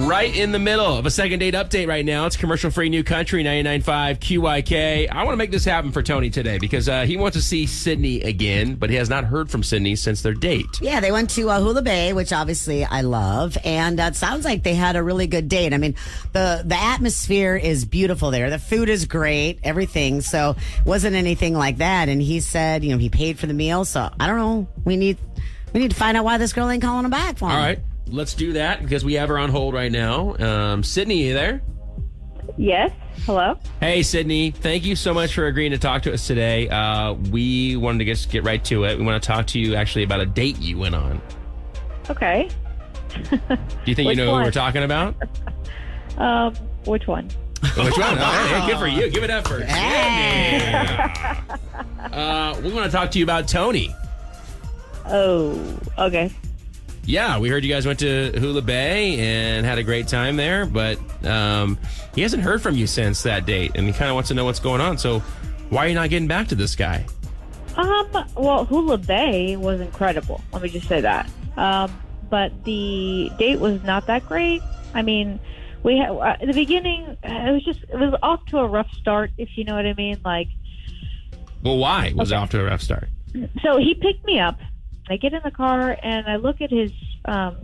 right in the middle of a second date update right now. It's commercial-free New Country 99.5 QYK. I want to make this happen for Tony today because he wants to see Sydney again, but he has not heard from Sydney since their date. Yeah, they went to Hula Bay, which obviously I love, and it sounds like they had a really good date. I mean, the atmosphere is beautiful there. The food is great, everything, so it wasn't anything like that. And he said, he paid for the meal, so I don't know. We need to find out why this girl ain't calling him back for him. All right. Let's do that because we have her on hold right now. Sydney, you there? Yes. Hello. Hey, Sydney. Thank you so much for agreeing to talk to us today. We wanted to just get right to it. We want to talk to you actually about a date you went on. Okay. Do you think you know one? who we're talking about? Which one? Which one? Oh, hey, good for you. Give it up for Sydney. We want to talk to you about Tony. Oh, okay. Yeah, we heard you guys went to Hula Bay and had a great time there, but he hasn't heard from you since that date, and he kind of wants to know what's going on. So why are you not getting back to this guy? Well, Hula Bay was incredible. Let me just say that. But the date was not that great. I mean, we had, at the beginning, it was off to a rough start, if you know what I mean. Well, why was it off to a rough start? So he picked me up. I get in the car and I look at his on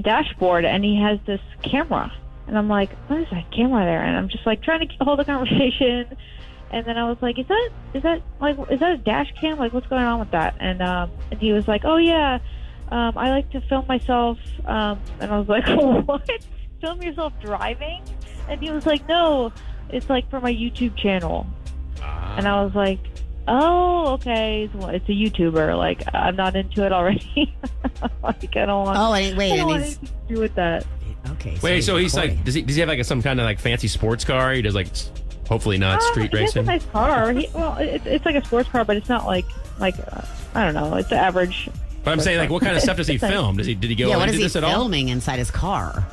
dashboard, and he has this camera, and I'm like, what is that camera there? And I'm just like trying to hold a conversation, and then I was like, is that a dash cam? Like, what's going on with that? And he was like, oh yeah, I like to film myself, and I was like, what? Film yourself driving? And he was like, no, it's like for my YouTube channel. And I was like, oh, okay. It's a YouTuber. Like, I'm not into it already. Like, I don't want. Oh, wait. I don't want anything to do with that. Okay. Wait, so he's like, does he have like some kind of like fancy sports car? He does like, hopefully not street racing. He has a nice car. It's like a sports car, but it's not like I don't know. It's average. But I'm saying, like, what kind of stuff does he film? Did he go what into is this he at all? filming inside his car?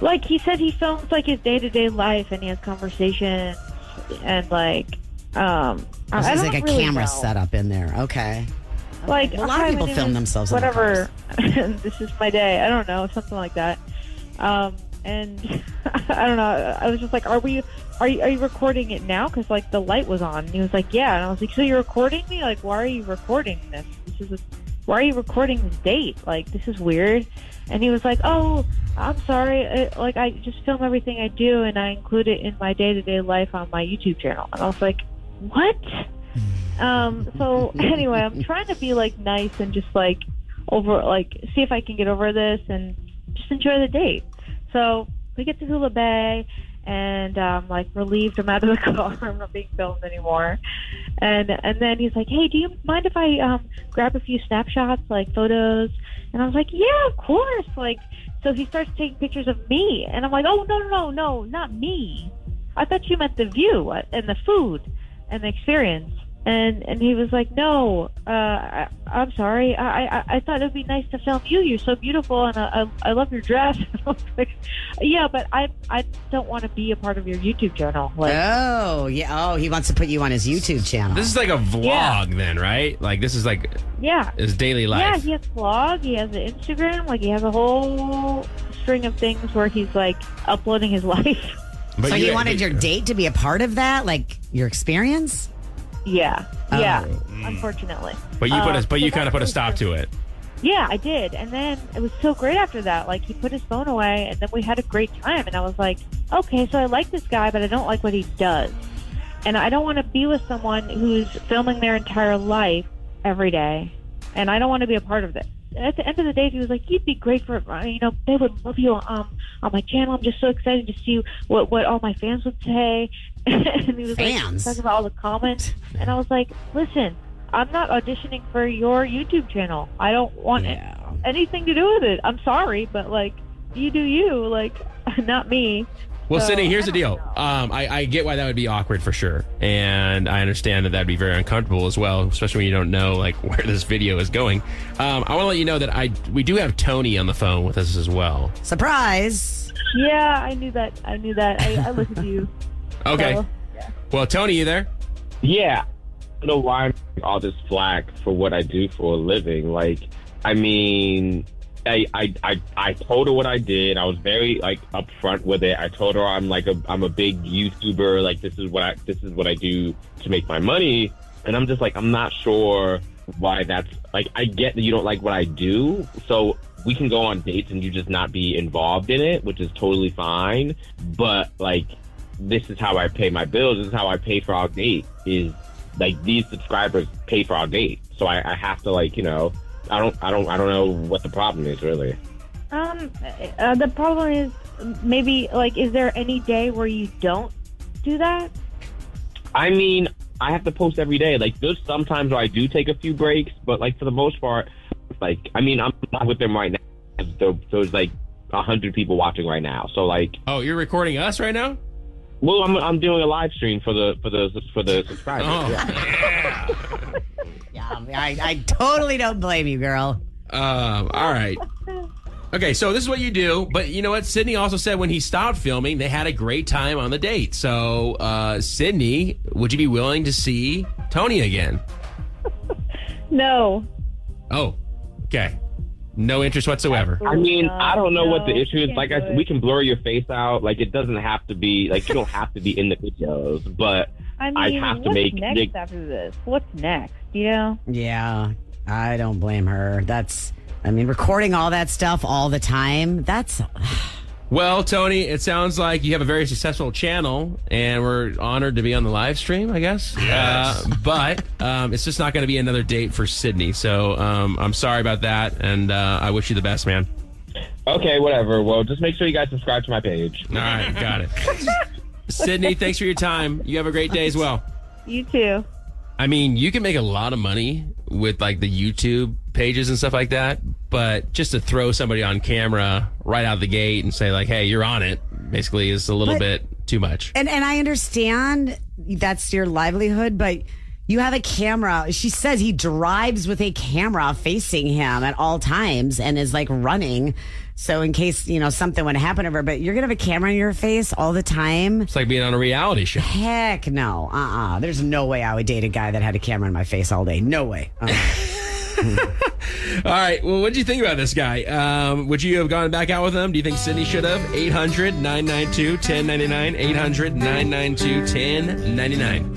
Like, he said he films like his day-to-day life, and he has conversations, and like This is like a really camera know. setup in there. Okay. Like, Well, a lot of people film themselves in their whatever. This is my day. I don't know, something like that. And I don't know. I was just like, are you recording it now? Because like the light was on. And he was like, yeah. And I was like, so you're recording me? Like, why are you recording this? Why are you recording this date? Like, this is weird. And he was like, oh, I'm sorry. I just film everything I do, and I include it in my day-to-day life on my YouTube channel. And I was like, what? So anyway, I'm trying to be like nice and just like see if I can get over this and just enjoy the date. So we get to Hula Bay, and I'm like relieved I'm out of the car. I'm not being filmed anymore. And then he's like, hey, do you mind if I grab a few snapshots, like photos? And I was like, yeah, of course. Like, so he starts taking pictures of me, and I'm like, oh, no, not me. I thought you meant the view and the food and the experience. And he was like, no, I'm sorry. I thought it would be nice to film you. You're so beautiful, and I love your dress. I was like, yeah, but I don't want to be a part of your YouTube channel. Like, oh, yeah. Oh, he wants to put you on his YouTube channel. This is like a vlog then, right? Like, this is like his daily life. Yeah, he has a vlog. He has an Instagram. Like, he has a whole string of things where he's like uploading his life. But so you wanted your date to be a part of that, like your experience? Yeah, unfortunately. But you kind of put a stop to it. Yeah, I did. And then it was so great after that. Like, he put his phone away, and then we had a great time. And I was like, okay, so I like this guy, but I don't like what he does. And I don't want to be with someone who's filming their entire life every day. And I don't want to be a part of it. At the end of the day, he was like, you'd be great for, they would love you on my channel. I'm just so excited to see what all my fans would say. And he was fans? Like, talking about all the comments. And I was like, listen, I'm not auditioning for your YouTube channel. I don't want anything to do with it. I'm sorry, but like, you do you, like, not me. Well, So, Sydney, here's the deal. I get why that would be awkward for sure. And I understand that that'd be very uncomfortable as well, especially when you don't know like where this video is going. I want to let you know that we do have Tony on the phone with us as well. Surprise. Yeah, I knew that. I listened to you. Okay. So, yeah. Well, Tony, you there? Yeah. I don't know why I'm getting all this flack for what I do for a living. Like, I mean, I told her what I did. I was very like upfront with it. I told her I'm a big YouTuber. Like this is what I do to make my money. And I'm just like, I'm not sure why that's like, I get that you don't like what I do. So we can go on dates and you just not be involved in it, which is totally fine. But like, this is how I pay my bills. This is how I pay for our date, is like these subscribers pay for our date. So I have to like, you know, I don't know what the problem is really. The problem is maybe like, is there any day where you don't do that? I mean, I have to post every day. Like there's sometimes where I do take a few breaks, but like for the most part, like, I mean, I'm not with them right now. So there's like 100 people watching right now. So like, Oh, you're recording us right now? well, I'm doing a live stream for the subscribers. Oh, Yeah. Yeah, I totally don't blame you, girl. all right. Okay, so this is what you do, but you know what? Sydney also said when he stopped filming, they had a great time on the date. So, Sydney, would you be willing to see Tony again? No. Oh, okay. No interest whatsoever. I mean, I don't know what the No, issue is. can't Like, do it. we can blur your face out. Like, it doesn't have to be like, you don't have to be in the videos. But I I mean, have to what's make next big- after this? What's next? You know? Yeah, I don't blame her. I mean, recording all that stuff all the time, that's... Well, Tony, it sounds like you have a very successful channel, and we're honored to be on the live stream, I guess. Yes. But it's just not going to be another date for Sydney. So I'm sorry about that, and I wish you the best, man. okay, whatever. Well, just make sure you guys subscribe to my page. All right, got it. Sydney, thanks for your time. You have a great day as well. You too. I mean, you can make a lot of money with like the YouTube pages and stuff like that, but just to throw somebody on camera right out the gate and say like, hey, you're on it, basically is a little But- bit too much. And I understand that's your livelihood, but you have a camera. She says he drives with a camera facing him at all times and is like running. So in case, you know, something would happen to her, but you're going to have a camera in your face all the time. It's like being on a reality show. Heck no. There's no way I would date a guy that had a camera in my face all day. No way. All right. Well, what did you think about this guy? Would you have gone back out with him? Do you think Sydney should have? 800-992-1099. 800-992-1099.